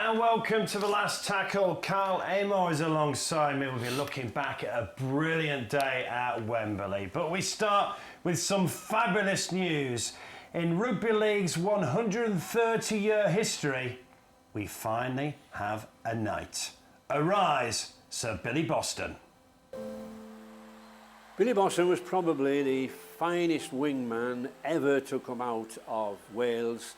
And welcome to The Last Tackle. Kyle Amor is alongside me. We'll be looking back at a brilliant day at Wembley. But we start with some fabulous news. In Rugby League's 130-year history, we finally have a knight. Arise, Sir Billy Boston. Billy Boston was probably the finest wingman ever to come out of Wales.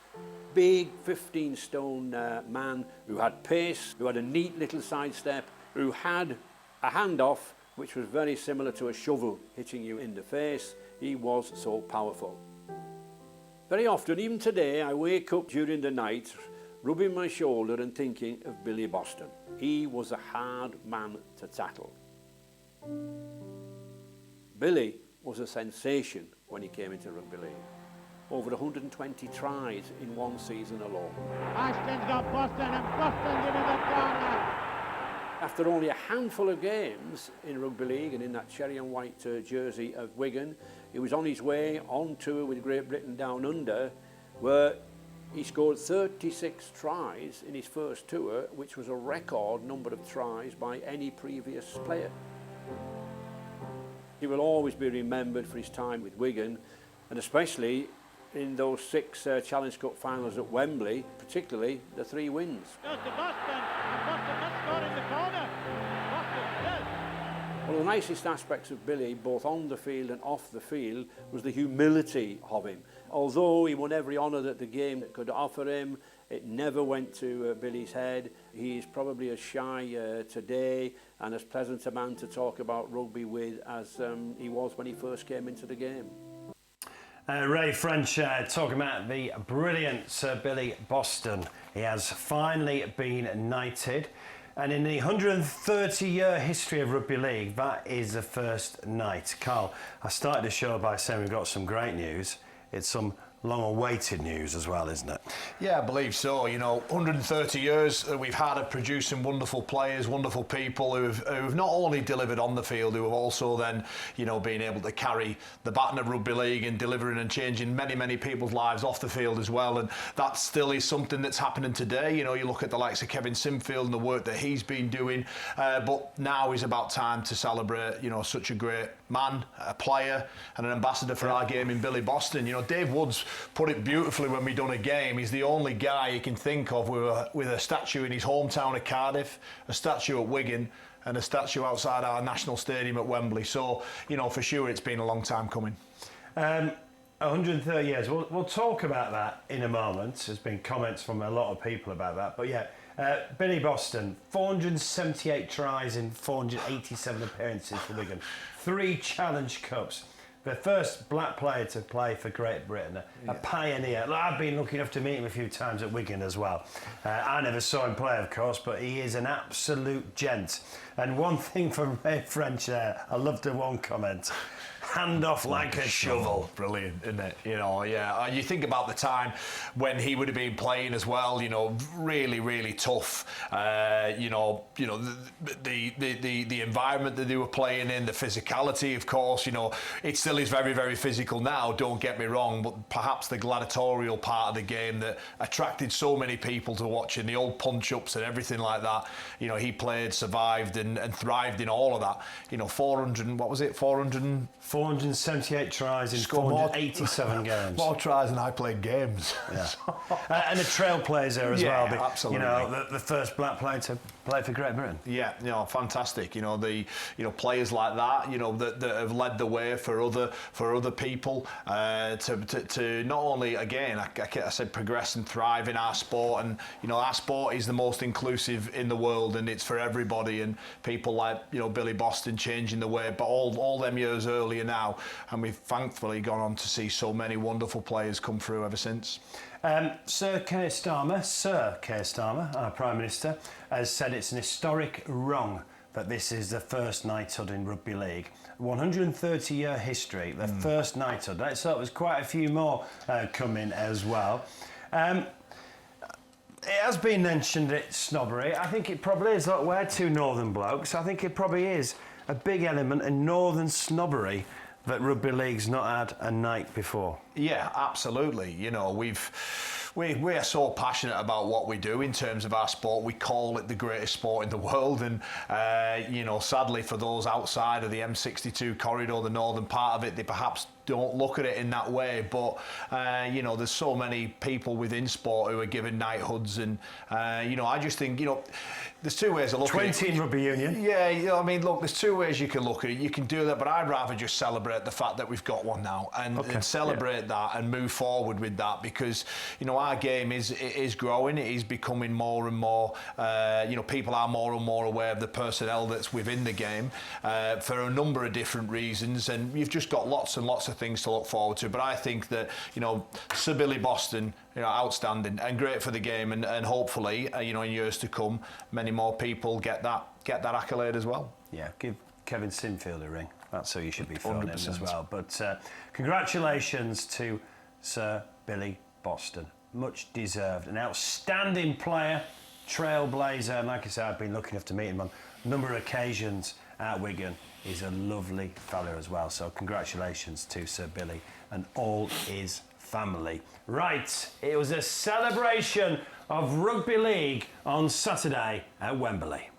Big 15-stone man who had pace, who had a neat little sidestep, who had a handoff which was very similar to a shovel hitting you in the face. He was so powerful. Very often, even today, I wake up during the night rubbing my shoulder and thinking of Billy Boston. He was a hard man to tackle. Billy was a sensation when he came into Rugby League. Over 120 tries in one season alone. Ashton's got Boston and Boston's into the corner. After only a handful of games in Rugby League and in that cherry and white jersey of Wigan, he was on his way on tour with Great Britain Down Under, where he scored 36 tries in his first tour, which was a record number of tries by any previous player. He will always be remembered for his time with Wigan, and especially in those 6 Challenge Cup finals at Wembley, particularly the 3 wins. Goes to Boston, and Boston must score in the corner. Boston does. One of the nicest aspects of Billy, both on the field and off the field, was the humility of him. Although he won every honour that the game could offer him, it never went to Billy's head. He is probably as shy today and as pleasant a man to talk about rugby with as he was when he first came into the game. Ray French talking about the brilliant Sir Billy Boston. He has finally been knighted. And in the 130-year history of Rugby League, that is the first knight. Carl, I started the show by saying we've got some great news. It's some long-awaited news as well, isn't it? Yeah, I believe so. You know, 130 years that we've had of producing wonderful players, wonderful people who've not only delivered on the field, who have also then, you know, been able to carry the baton of Rugby League and delivering and changing many, many people's lives off the field as well. And that still is something that's happening today. You know, you look at the likes of Kevin Sinfield and the work that he's been doing, but now is about time to celebrate, you know, such a great man, a player and an ambassador for our game in Billy Boston. You know, Dave Woods put it beautifully when we done a game. He's the only guy you can think of with a statue in his hometown of Cardiff, a statue at Wigan and a statue outside our national stadium at Wembley. So, you know, for sure it's been a long time coming. 130 years. We'll talk about that in a moment. There's been comments from a lot of people about that. But yeah, Billy Boston, 478 tries in 487 appearances for Wigan. 3 Challenge Cups. The first black player to play for Great Britain, a pioneer. I've been lucky enough to meet him a few times at Wigan as well. I never saw him play, of course, but he is an absolute gent. And one thing from Ray French there, I loved the one comment. Hand off like a shovel. Brilliant, isn't it? You know, yeah. You think about the time when he would have been playing as well. You know, really, really tough. You know, the environment that they were playing in, the physicality, of course. You know, it still is very, very physical now. Don't get me wrong, but perhaps the gladiatorial part of the game that attracted so many people to watching, the old punch-ups and everything like that. You know, he played, survived, and thrived in all of that. You know, 478 tries in 487 games. More tries than I played games. Yeah. And a trailblazer as well. Absolutely. You know, the first black player to play for Great Britain. Yeah, you know, fantastic. You know, players like that, you know, that have led the way for other people to not only, again, I said, progress and thrive in our sport. And you know, our sport is the most inclusive in the world, and it's for everybody. And people like, you know, Billy Boston changing the way, but all them years earlier now, and we've thankfully gone on to see so many wonderful players come through ever since. Sir Keir Starmer, our Prime Minister, has said it's an historic wrong that this is the first knighthood in Rugby League. 130-year history, the first knighthood. Let's hope there's quite a few more coming as well. It has been mentioned it's snobbery. I think it probably is. Look, we're 2 northern blokes. I think it probably is a big element in northern snobbery that Rugby League's not had a knight before. Yeah, absolutely. You know, we've we are so passionate about what we do in terms of our sport. We call it the greatest sport in the world, and you know, sadly for those outside of the M62 corridor, the northern part of it, they perhaps don't look at it in that way, but you know, there's so many people within sport who are given knighthoods, and you know, I just think, you know, there's two ways of looking at it. 20 in rugby union. Yeah, you know, I mean, look, there's two ways you can look at it. You can do that, but I'd rather just celebrate the fact that we've got one now, and celebrate that and move forward with that, because, you know, our game is growing. It is becoming more and more, you know, people are more and more aware of the personnel that's within the game for a number of different reasons, and you've just got lots and lots of things to look forward to. But I think that, you know, Sir Billy Boston, you know, outstanding and great for the game, and hopefully, you know, in years to come, many more people get that accolade as well. Yeah, give Kevin Sinfield a ring. That's who you should be phoning him 100%. as well. But congratulations to Sir Billy Boston. Much deserved. An outstanding player, trailblazer, and like I said, I've been lucky enough to meet him on a number of occasions at Wigan. He's a lovely fella as well. So congratulations to Sir Billy and all his family. Right, it was a celebration of rugby league on Saturday at Wembley.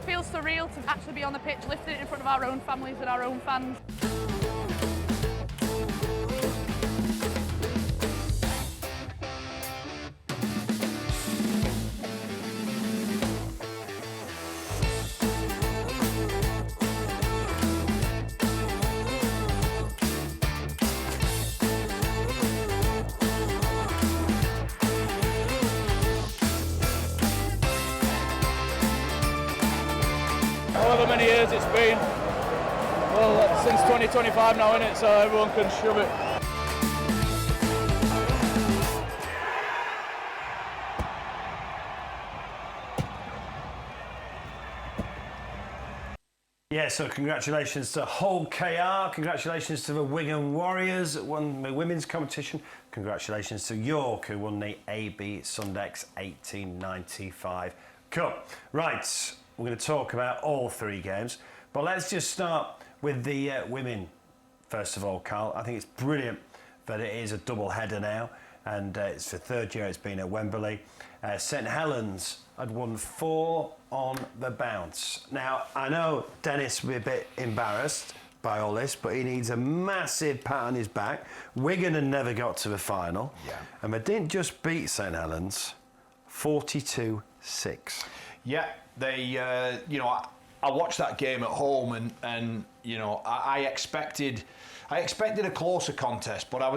Feels surreal to actually be on the pitch, lifting it in front of our own families and our own fans. However many years it's been, well, since 2025 now, innit, so everyone can shove it. Yeah, so congratulations to hullkr, congratulations to the Wigan Warriors that won the women's competition, congratulations to York who won the AB Sundex 1895 Cup. Right, we're going to talk about all three games, but let's just start with the women first of all, Carl. I think it's brilliant that it is a double header now, and it's the third year it's been at Wembley. St Helens had won 4 on the bounce. Now, I know Denis will be a bit embarrassed by all this, but he needs a massive pat on his back. Wigan had never got to the final, and they didn't just beat St Helens, 42-6. Yeah, they, you know, I watched that game at home, and you know, I expected a closer contest, but I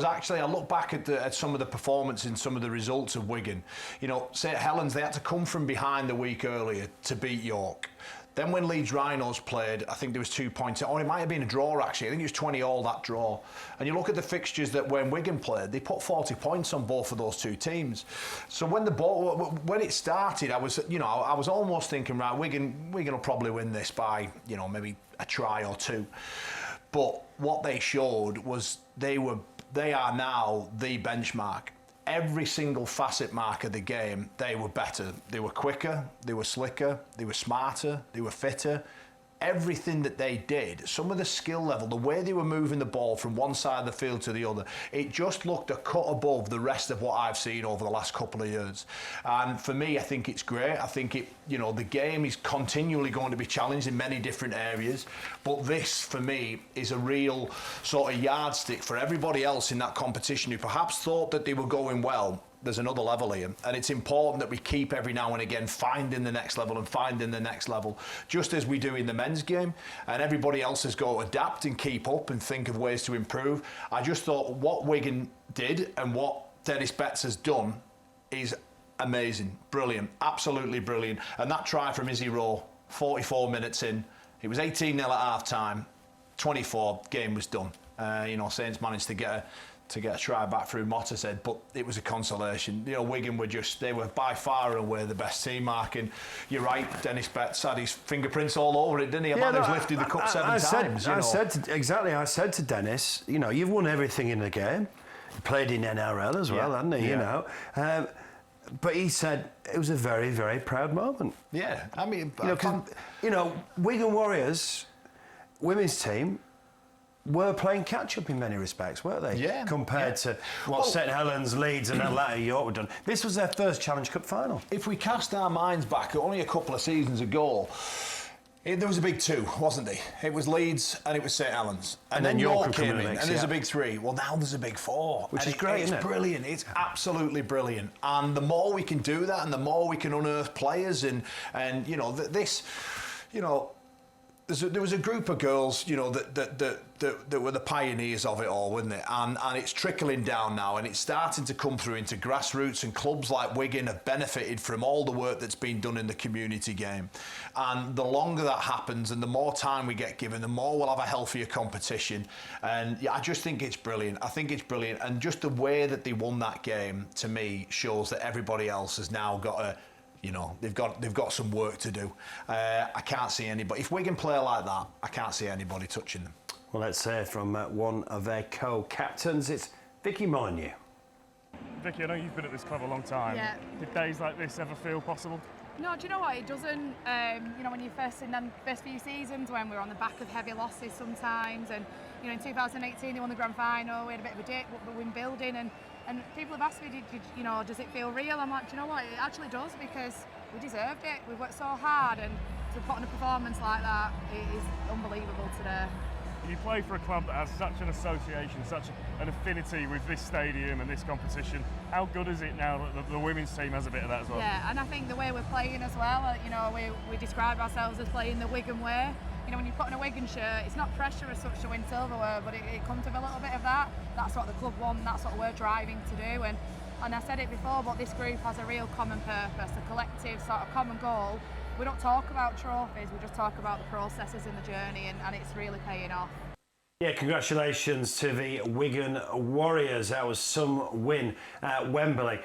look back at some of the performance and some of the results of Wigan. You know, St Helens, they had to come from behind the week earlier to beat York. Then when Leeds Rhinos played, I think there was 2 points, or it might have been a draw actually. I think it was 20-all that draw. And you look at the fixtures that when Wigan played, they put 40 points on both of those two teams. So when it started, I was almost thinking, right, Wigan will probably win this by, you know, maybe a try or two. But what they showed was they are now the benchmark. Every single facet mark of the game, they were better. They were quicker, they were slicker, they were smarter, they were fitter. Everything that they did, some of the skill level, the way they were moving the ball from one side of the field to the other, it just looked a cut above the rest of what I've seen over the last couple of years. And for me, I think it's great. I think the game is continually going to be challenged in many different areas. But this, for me, is a real sort of yardstick for everybody else in that competition who perhaps thought that they were going well. There's another level here, and it's important that we keep every now and again finding the next level, just as we do in the men's game, and everybody else has got to adapt and keep up and think of ways to improve. I just thought what Wigan did and what Denis Betts has done is amazing, brilliant, absolutely brilliant. And that try from Izzy Rowe, 44 minutes in, it was 18-0 at half-time, 24, game was done. Saints managed to get a try back through Mottershead, but it was a consolation. You know, Wigan they were by far and away the best team, Mark, and you're right, Denis Betts had his fingerprints all over it, didn't he? Who's lifted the cup seven times. I said to Denis, you know, you've won everything in the game. played in NRL as well, hadn't he? You know. But he said it was a very, very proud moment. Yeah, I mean, Wigan Warriors women's team were playing catch-up in many respects, weren't they? Yeah. Compared to what St Helens, Leeds and Atlanta York were done. This was their first Challenge Cup final. If we cast our minds back only a couple of seasons ago, there was a big two, wasn't there? It was Leeds and it was St Helens. And then York came in, and there's a big three. Well, now there's a big four. Which is great, isn't it? It's brilliant. It's absolutely brilliant. And the more we can do that and the more we can unearth players and there was a group of girls, that were the pioneers of it all, weren't they? And it's trickling down now, and it's starting to come through into grassroots, and clubs like Wigan have benefited from all the work that's been done in the community game. And the longer that happens, and the more time we get given, the more we'll have a healthier competition. And I just think it's brilliant. I think it's brilliant, and just the way that they won that game, to me, shows that everybody else has now got a. They've got some work to do. I can't see anybody. If Wigan play like that, I can't see anybody touching them. Well, let's hear from one of their co-captains. It's Vicky Molyneux. Vicky, I know you've been at this club a long time. Yeah. Did days like this ever feel possible? No, do you know what? It doesn't. When you first few seasons, when we were on the back of heavy losses sometimes, and in 2018 they won the grand final. We had a bit of a dip, but we've been building, and people have asked me, does it feel real? I'm like, do you know what? It actually does, because we deserved it. We've worked so hard, and to put on a performance like that, it is unbelievable today. You play for a club that has such an association, such an affinity with this stadium and this competition. How good is it now that the women's team has a bit of that as well? Yeah, and I think the way we're playing as well, we describe ourselves as playing the Wigan way. When you put on a Wigan shirt, it's not pressure as such to win silverware, but it comes with a little bit of that. That's what the club want, that's what we're driving to do. And I said it before, but this group has a real common purpose, a collective sort of common goal. We don't talk about trophies, we just talk about the processes in the journey, and it's really paying off. Yeah, congratulations to the Wigan Warriors. That was some win at Wembley.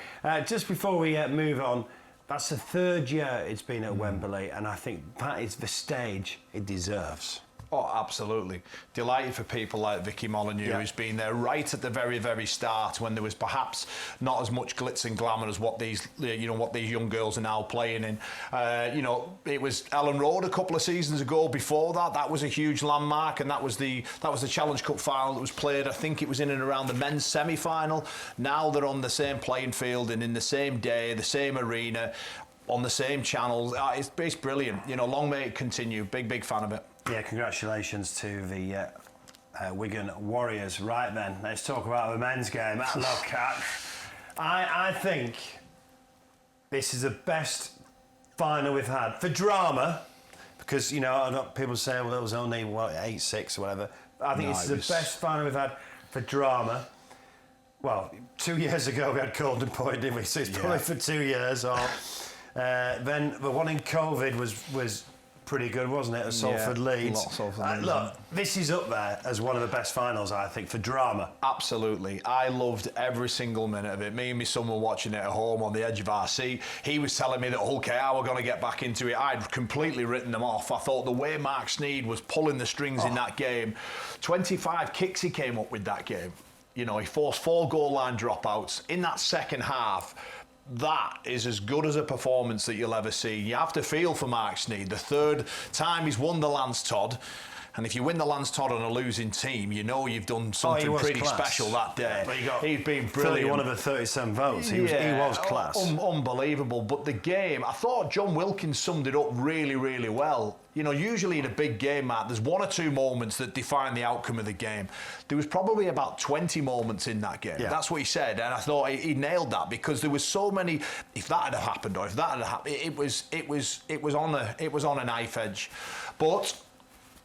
Just before we move on, that's the third year it's been at Wembley, and I think that is the stage it deserves. Oh, absolutely. Delighted for people like Vicky Molyneux, who's been there right at the very, very start when there was perhaps not as much glitz and glamour as what these young girls are now playing in. It was Ellen Road a couple of seasons ago. Before that, that was a huge landmark, and that was the Challenge Cup final that was played. I think it was in and around the men's semi-final. Now they're on the same playing field and in the same day, the same arena, on the same channels. It's brilliant. Long may it continue. Big fan of it. Yeah, congratulations to the Wigan Warriors. Right then, let's talk about the men's game. Look, I think this is the best final we've had for drama, because people say, well, it was only 8-6 or whatever. I think this is the best final we've had for drama. Well, 2 years ago we had Golden Point, didn't we? So it's probably for 2 years. Or then the one in COVID was pretty good, wasn't it, at Salford Leeds? Look, this is up there as one of the best finals, I think, for drama. Absolutely. I loved every single minute of it. Me and my son were watching it at home on the edge of our seat. He was telling me that hullkr were going to get back into it. I'd completely written them off. I thought the way Mark Sneed was pulling the strings in that game, 25 kicks he came up with that game. He forced 4 goal line dropouts in that second half. That is as good as a performance that you'll ever see. You have to feel for Mark Sneed. The third time he's won the Lance Todd. And if you win the Lance Todd on a losing team, you've done something pretty special that day. He's been brilliant. One of the 37 votes. He was class. Unbelievable. But the game, I thought John Wilkins summed it up really, really well. Usually in a big game, Matt, there's 1 or 2 moments that define the outcome of the game. There was probably about 20 moments in that game. Yeah. That's what he said, and I thought he nailed that, because there was so many. If that had happened, or if that had happened, it was on a knife edge. But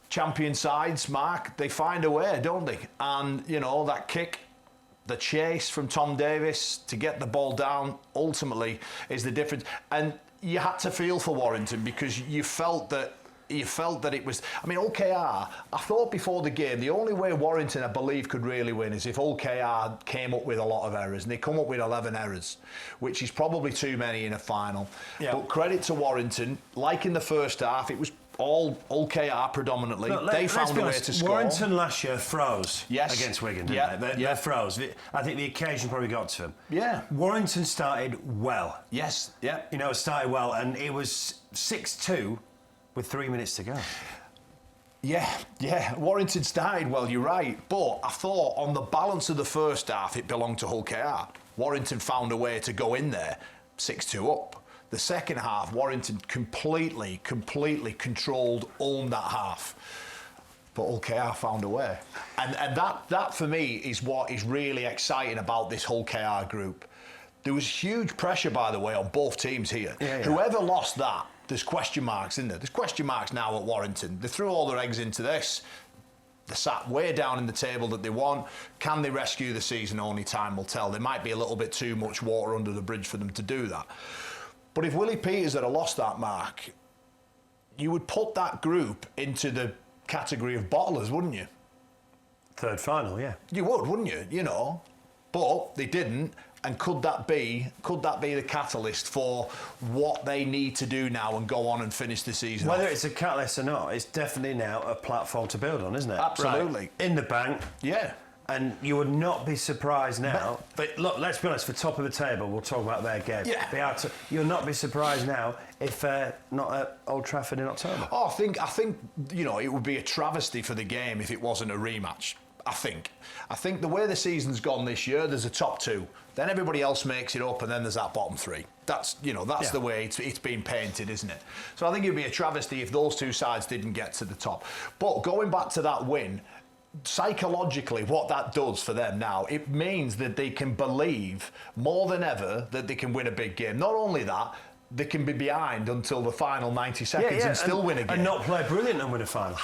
champion sides, Mark, they find a way, don't they? And that kick, the chase from Tom Davis to get the ball down, ultimately is the difference. And you had to feel for Warrington, because you felt that it was. I mean, hullkr, I thought before the game, the only way Warrington, I believe, could really win is if hullkr came up with a lot of errors, and they come up with 11 errors, which is probably too many in a final. Yeah. But credit to Warrington, like in the first half, it was all KR predominantly. Look, they found a way to score. Warrington last year froze against Wigan, didn't they? They froze. I think the occasion probably got to them. Yeah. Warrington started well. Yes, yeah. You know, it started well, and it was 6-2 with 3 minutes to go. Yeah. Warrington started well, you're right. But I thought on the balance of the first half, it belonged to Hull KR. Warrington found a way to go in there, 6-2 up. The second half, Warrington completely controlled, owned that half. But Hull KR found a way. And that for me is what is really exciting about this Hull KR group. There was huge pressure, by the way, on both teams here. Yeah. Whoever lost that, there's question marks, isn't there? There's question marks now at Warrington. They threw all their eggs into this. They're sat way down in the table that they want. Can they rescue the season? Only time will tell. There might be a little bit too much water under the bridge for them to do that. But if Willie Peters had lost that mark, you would put that group into the category of bottlers, wouldn't you? Third final, yeah. You would, wouldn't you? You know. But they didn't. And could that be the catalyst for what they need to do now and go on and finish the season? Whether it's a catalyst or not, it's definitely now a platform to build on, isn't it? Absolutely. Right. In the bank. Yeah. And you would not be surprised now. But look, let's be honest, for top of the table, we'll talk about their game. Yeah. You'll not be surprised now if not at Old Trafford in October. Oh, I think you know, it would be a travesty for the game if it wasn't a rematch. I think the way the season's gone this year, there's a top two. Then everybody else makes it up, and then there's that bottom three. That's the way it's been painted, isn't it? So I think it'd be a travesty if those two sides didn't get to the top. But going back to that win, psychologically, what that does for them now, it means that they can believe more than ever that they can win a big game. Not only that, they can be behind until the final 90 seconds and still win a game. And not play brilliant and win a final.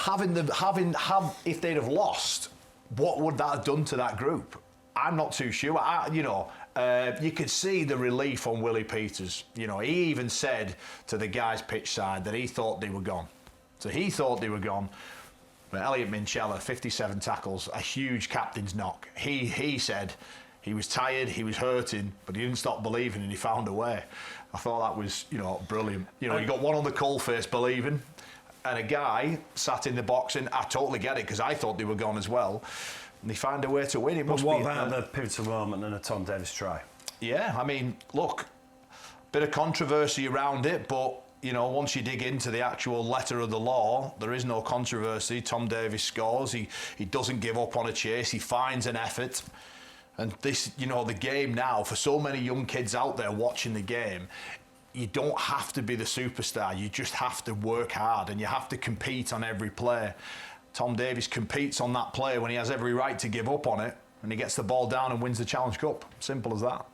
If they'd have lost, what would that have done to that group? I'm not too sure. You could see the relief on Willie Peters. You know, he even said to the guys pitch side that he thought they were gone. So he thought they were gone. But Elliot Minchella, 57 tackles, a huge captain's knock. He said he was tired, he was hurting, but he didn't stop believing and he found a way. I thought that was, brilliant. You got one on the coalface believing, and a guy sat in the box, and I totally get it because I thought they were gone as well. And they found a way to win. But what about the pivotal moment and a Tom Davies try? Yeah, I mean, look, bit of controversy around it, but once you dig into the actual letter of the law, there is no controversy. Tom Davies scores. He doesn't give up on a chase. He finds an effort. And this, the game now, for so many young kids out there watching the game, you don't have to be the superstar. You just have to work hard and you have to compete on every play. Tom Davies competes on that play when he has every right to give up on it, and he gets the ball down and wins the Challenge Cup. Simple as that.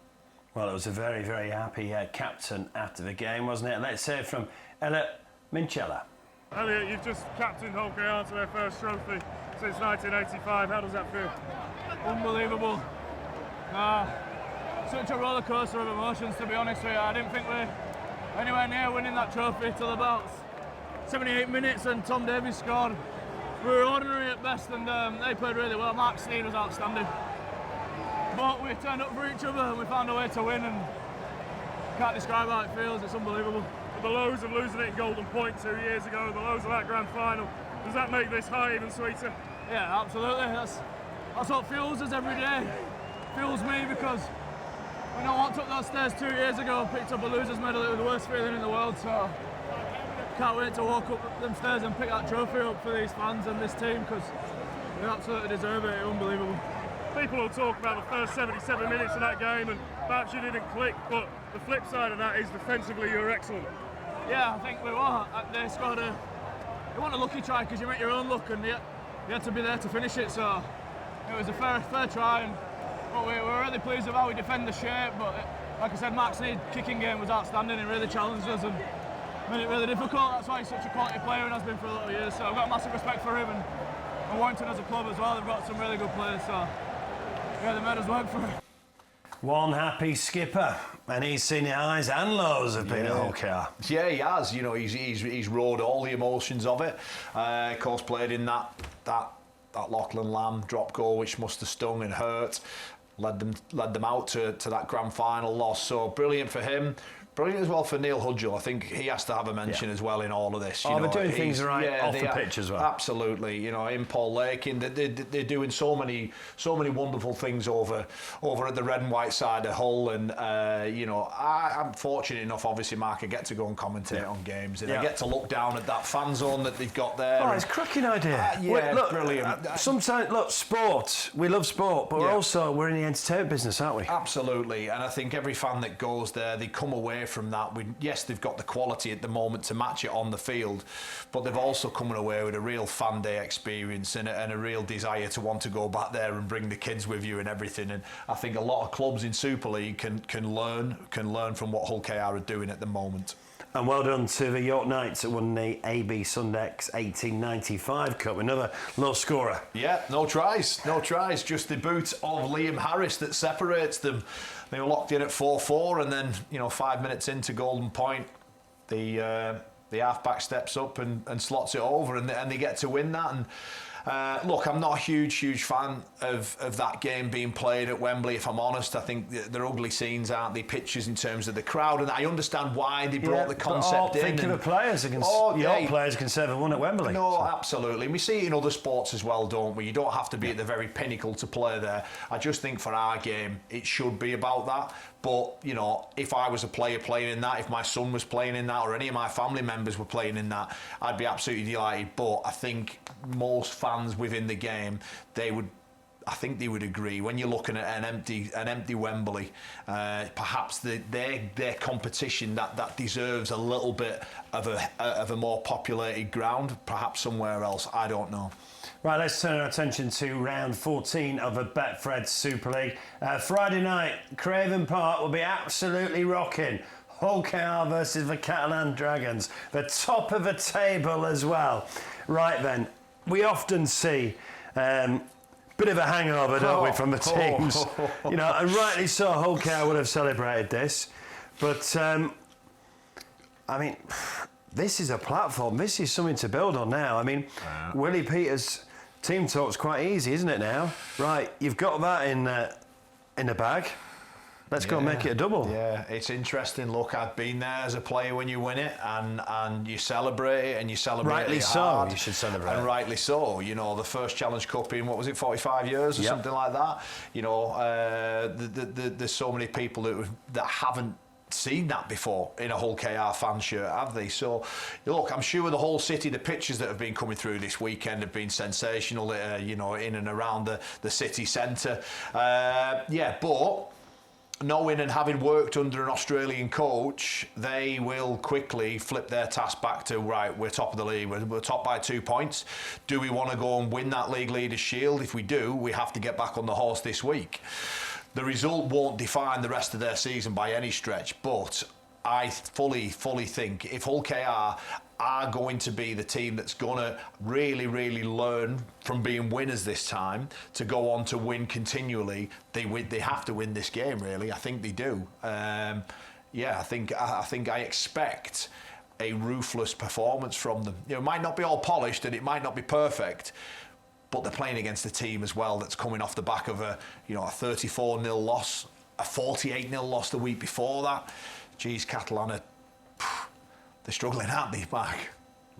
Well, it was a very, very happy captain after the game, wasn't it? Let's hear from Elliot Minchella. Elliot, you've just captained Hull KR to their first trophy since 1985. How does that feel? Unbelievable. Such a roller coaster of emotions, to be honest with you. I didn't think we were anywhere near winning that trophy till about 78 minutes, and Tom Davies scored. We were ordinary at best, and they played really well. Mark Sneed was outstanding. But we turned up for each other and we found a way to win, and can't describe how it feels. It's unbelievable. The lows of losing it in Golden Point 2 years ago, the lows of that grand final, does that make this high even sweeter? Yeah, absolutely. That's what fuels us every day. Fuels me because when I walked up those stairs 2 years ago, picked up a loser's medal, it was the worst feeling in the world. So can't wait to walk up them stairs and pick that trophy up for these fans and this team, because they absolutely deserve it. It's unbelievable. People will talk about the first 77 minutes of that game and perhaps you didn't click, but the flip side of that is defensively you were excellent. Yeah, I think we were. They scored it wasn't a lucky try because you make your own luck, and you had to be there to finish it, so it was a fair try, but we were really pleased with how we defend the shape. But like I said, Mark Sneed's kicking game was outstanding. He really challenged us and made it really difficult. That's why he's such a quality player and has been for a lot of years, so I've got massive respect for him, and Warrington as a club as well. They've got some really good players, so yeah, they made us work for it. One happy skipper, and he's seen the highs and lows of being at Hull KR. Yeah, he has. He's rode all the emotions of it. Of course, played in that Lachlan Lamb drop goal, which must have stung and hurt. Led them out to that grand final loss. So brilliant for him. Brilliant as well for Neil Hudgell. I think he has to have a mention as well in all of this. They're doing things right off the pitch as well. Absolutely. You know, in Paul Lakin, they're doing so many wonderful things over at the red and white side of Hull. And you know, I'm fortunate enough, obviously, Mark, I get to go and commentate on games, and I get to look down at that fan zone that they've got there. Oh, it's a cracking idea. Look, brilliant. Sometimes, look, sport. We love sport, but we're in the entertainment business, aren't we? Absolutely. And I think every fan that goes there, they come away from that with, yes, they've got the quality at the moment to match it on the field, but they've also come away with a real fan day experience and a real desire to want to go back there and bring the kids with you and everything. And I think a lot of clubs in Super League can learn from what hullkr are doing at the moment. And well done to the York Knights that won the AB Sundex 1895 Cup. Another low scorer. Yeah, no tries. Just the boot of Liam Harris that separates them. They were locked in at 4-4, and then, you know, 5 minutes into Golden Point, the halfback steps up and slots it over, and they get to win that. And look, I'm not a huge fan of that game being played at Wembley, if I'm honest. I think they're ugly scenes, aren't they? Pictures in terms of the crowd, and I understand why they brought the concept in. Think of the players against players can serve one at Wembley. No, absolutely. And we see it in other sports as well, don't we? You don't have to be at the very pinnacle to play there. I just think for our game, it should be about that. But, you know, if I was a player playing in that, if my son was playing in that, or any of my family members were playing in that, I'd be absolutely delighted. But I think most fans within the game, they would agree. When you're looking at an empty Wembley, perhaps their competition that deserves a little bit of a more populated ground, perhaps somewhere else. I don't know. Right, let's turn our attention to round 14 of the Betfred Super League. Friday night, Craven Park will be absolutely rocking. hullkr versus the Catalan Dragons, the top of the table as well. Right then, we often see bit of a hangover, don't we, from the teams? You know, and rightly so, hullkr would have celebrated this. But, I mean, this is a platform. This is something to build on now. I mean, Willie Peters' team talk's quite easy, isn't it now? Right, you've got that in the bag. Let's go and make it a double. Yeah, it's interesting. Look, I've been there as a player when you win it, and you celebrate it, and you celebrate rightly it so, hard. you should celebrate. And rightly so. You know, the first Challenge Cup in, 45 years or something like that? You know, there's so many people that haven't seen that before in a hullkr fan shirt, have they? So, look, I'm sure the whole city, the pictures that have been coming through this weekend have been sensational, you know, in and around the city centre. But knowing and having worked under an Australian coach, they will quickly flip their task back to, right, we're top of the league, we're top by 2 points. Do we want to go and win that League Leaders' Shield? If we do, we have to get back on the horse this week. The result won't define the rest of their season by any stretch, but I fully think if hullkr are going to be the team that's going to really learn from being winners this time to go on to win continually, they have to win this game, really. I think they do. I think I expect a ruthless performance from them. You know, it might not be all polished and it might not be perfect, but they're playing against a team as well that's coming off the back of a 34-0 loss, a 48-0 loss the week before that. Geez, Catalan they're struggling, aren't they, Mark?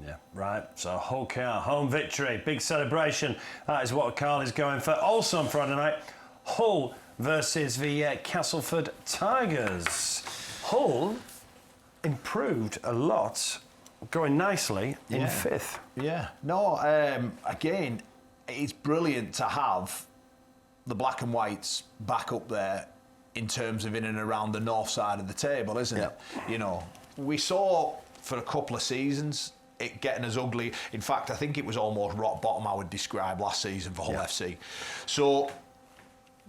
Yeah, right. So hullkr, home victory, big celebration. That is what Carl is going for. Also on Friday night, Hull versus the Castleford Tigers. Hull improved a lot, going nicely in fifth. Yeah. No, again, it's brilliant to have the black and whites back up there in terms of in and around the north side of the table, isn't it? You know, we saw for a couple of seasons it getting as ugly. In fact, I think it was almost rock bottom, I would describe last season for Hull FC. So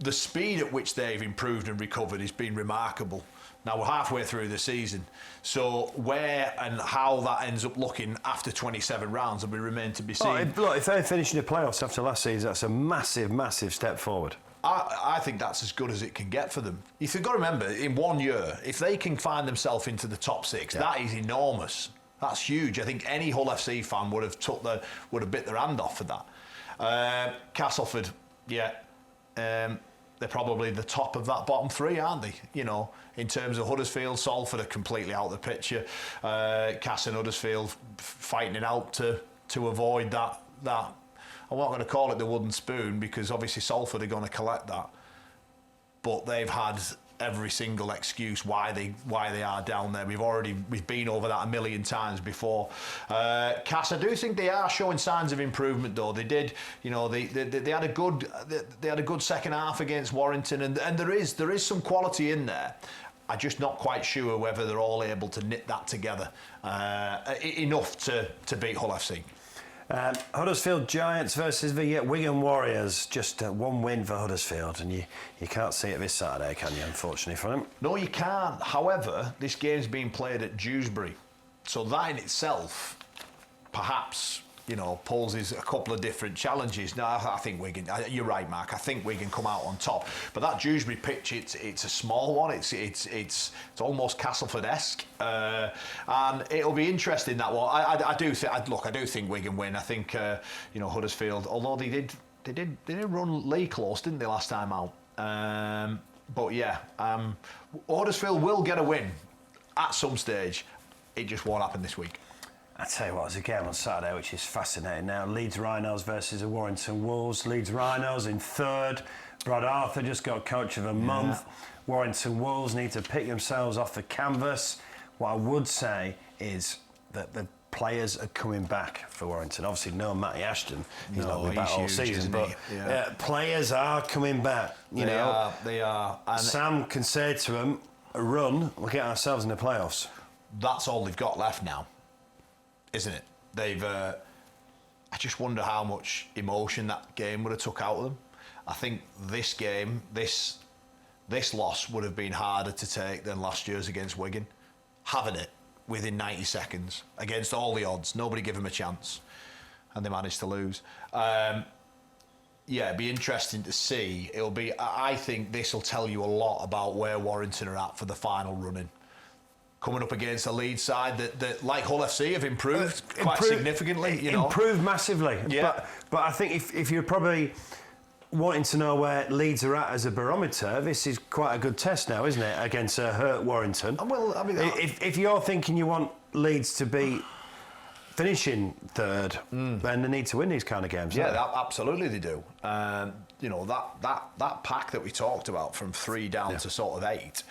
the speed at which they've improved and recovered has been remarkable. Now we're halfway through the season, so where and how that ends up looking after 27 rounds will remain to be seen. Look, if they're finishing the playoffs after last season, that's a massive step forward. I think that's as good as it can get for them. You've got to remember, in 1 year, if they can find themselves into the top six, that is enormous. That's huge. I think any Hull FC fan would have bit their hand off for that. Castleford, they're probably the top of that bottom three, aren't they? You know, in terms of Huddersfield, Salford are completely out of the picture. Cass and Huddersfield fighting it out to avoid that. I'm not going to call it the wooden spoon, because obviously Salford are going to collect that. But they've had every single excuse why they are down there. We've been over that a million times before. Cass, I do think they are showing signs of improvement, though. They did, you know, they had a good second half against Warrington, and there is some quality in there. I'm just not quite sure whether they're all able to knit that together enough to beat Hull FC. Huddersfield Giants versus the Wigan Warriors. Just one win for Huddersfield, and you can't see it this Saturday, can you, unfortunately, for them? No, you can't. However, this game's being played at Dewsbury, so that in itself perhaps, you know, poses a couple of different challenges. Now, I think Wigan, you're right, Mark, I think Wigan come out on top. But that Dewsbury pitch, it's a small one. It's almost Castleford-esque. And it'll be interesting, that one. I do think Wigan win. I think, you know, Huddersfield, although they did run Lee close, didn't they, last time out? But yeah, Huddersfield will get a win at some stage. It just won't happen this week. I tell you what, there's a game on Saturday which is fascinating now. Leeds Rhinos versus the Warrington Wolves. Leeds Rhinos in third. Brad Arthur just got coach of a month. Warrington Wolves need to pick themselves off the canvas. What I would say is that the players are coming back for Warrington. Obviously, no Matty Ashton. He's not been back all season, but players are coming back. You know, they are. And Sam can say to them, a run, we'll get ourselves in the playoffs. That's all they've got left now, isn't it? They've. I just wonder how much emotion that game would have took out of them. I think this game, this loss would have been harder to take than last year's against Wigan. Having it within 90 seconds against all the odds, nobody gave them a chance, and they managed to lose. It'd be interesting to see. I think this will tell you a lot about where Warrington are at for the final run-in. Coming up against a Leeds side that like Hull FC, have improved quite significantly. You know, improved massively. Yeah. But I think if you're probably wanting to know where Leeds are at as a barometer, this is quite a good test now, isn't it, against a hurt Warrington? Well, I mean, if you're thinking you want Leeds to be finishing third, then they need to win these kind of games. Yeah, absolutely they do. You know, that pack that we talked about from 3 down to sort of 8.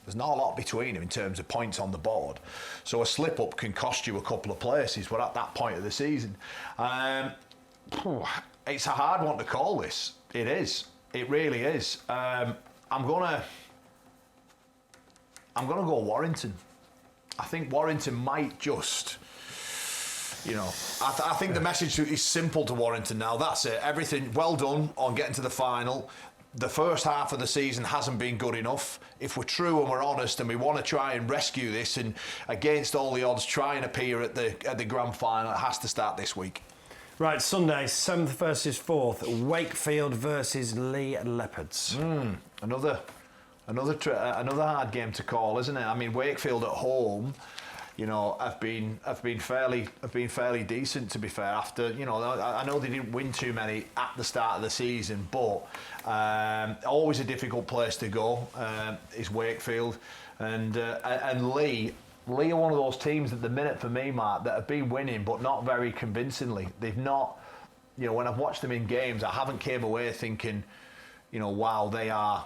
There's not a lot between them in terms of points on the board. So a slip-up can cost you a couple of places. We're at that point of the season. It's a hard one to call this. It is. It really is. I'm gonna go Warrington. I think Warrington might just... You know, I think the message is simple to Warrington now. That's it. Everything well done on getting to the final. The first half of the season hasn't been good enough. If we're true and we're honest and we want to try and rescue this and against all the odds try and appear at the grand final, it has to start this week. Right, Sunday, 7th versus 4th, Wakefield versus Lee Leopards. Another hard game to call, isn't it? I mean, Wakefield at home, you know, have been fairly decent, to be fair. After, you know, I know they didn't win too many at the start of the season, but always a difficult place to go is Wakefield, and Lee are one of those teams at the minute for me, Mark, that have been winning, but not very convincingly. They've not, you know, when I've watched them in games, I haven't came away thinking, you know, wow, they are,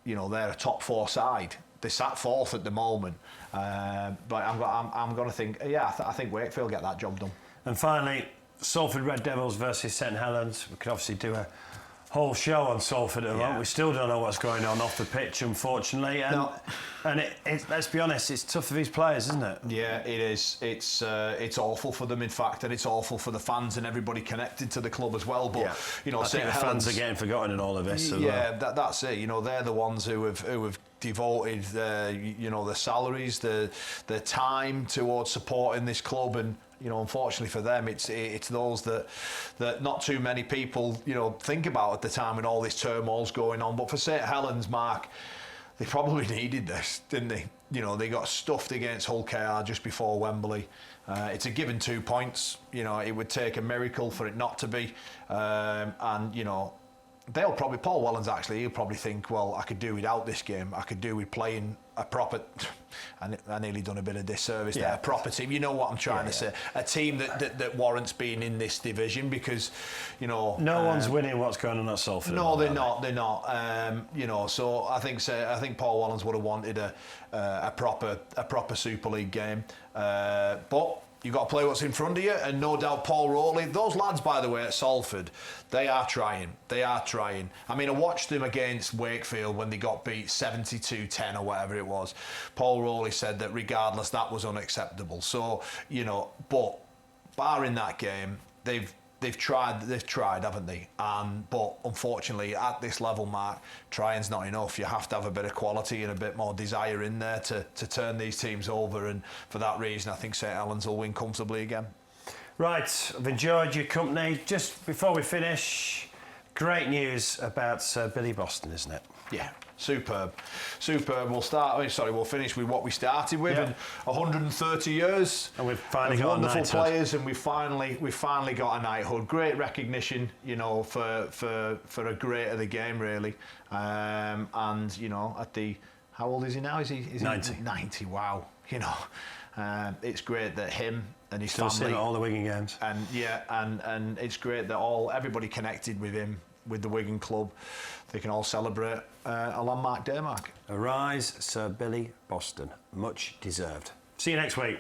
you know, they're a top 4 side. They sat 4th at the moment, but I'm going to think, I think Wakefield get that job done. And finally, Salford Red Devils versus St Helens. We could obviously do a whole show on Salford at the moment. We still don't know what's going on off the pitch, unfortunately. And let's be honest, it's tough for these players, isn't it? Yeah, it is. It's awful for them, in fact, and it's awful for the fans and everybody connected to the club as well. But you know, I think the fans are getting forgotten in all of this. That's it. You know, they're the ones who have devoted, you know, their salaries, their time towards supporting this club, and you know, unfortunately for them, it's those that not too many people, you know, think about at the time when all this turmoil's going on. But for St Helens, Mark, they probably needed this, didn't they? You know, they got stuffed against hullkr just before Wembley. It's a given 2 points. You know, it would take a miracle for it not to be. And you know, Paul Wellens actually, he'll probably think, well, I could do without this game. I could do with playing a proper, I nearly done a bit of disservice there, a proper team. You know what I'm trying to say. A team that warrants being in this division because, you know... No one's winning what's going on at Salford. No, they're not. You know, so I think Paul Wellens would have wanted a proper Super League game. But you've got to play what's in front of you, and no doubt Paul Rowley, those lads, by the way, at Salford, they are trying. I mean, I watched them against Wakefield when they got beat 72-10 or whatever it was. Paul Rowley said that regardless, that was unacceptable. So, you know, but barring that game, they've tried, haven't they? But unfortunately, at this level, Mark, trying's not enough. You have to have a bit of quality and a bit more desire in there to turn these teams over. And for that reason, I think St Helens will win comfortably again. Right, I've enjoyed your company. Just before we finish, great news about Billy Boston, isn't it? Yeah. Superb. We'll finish with what we started with. And 130 years. And we've finally got wonderful players, and we finally got a knighthood. Great recognition, you know, for a great of the game, really. And you know, how old is he now? Is he 90? 90. Wow. You know, it's great that him and his family. Still seeing all the Wigan games. And and it's great that everybody connected with him, with the Wigan club. They can all celebrate a landmark day, Mark. Arise, Sir Billy Boston. Much deserved. See you next week.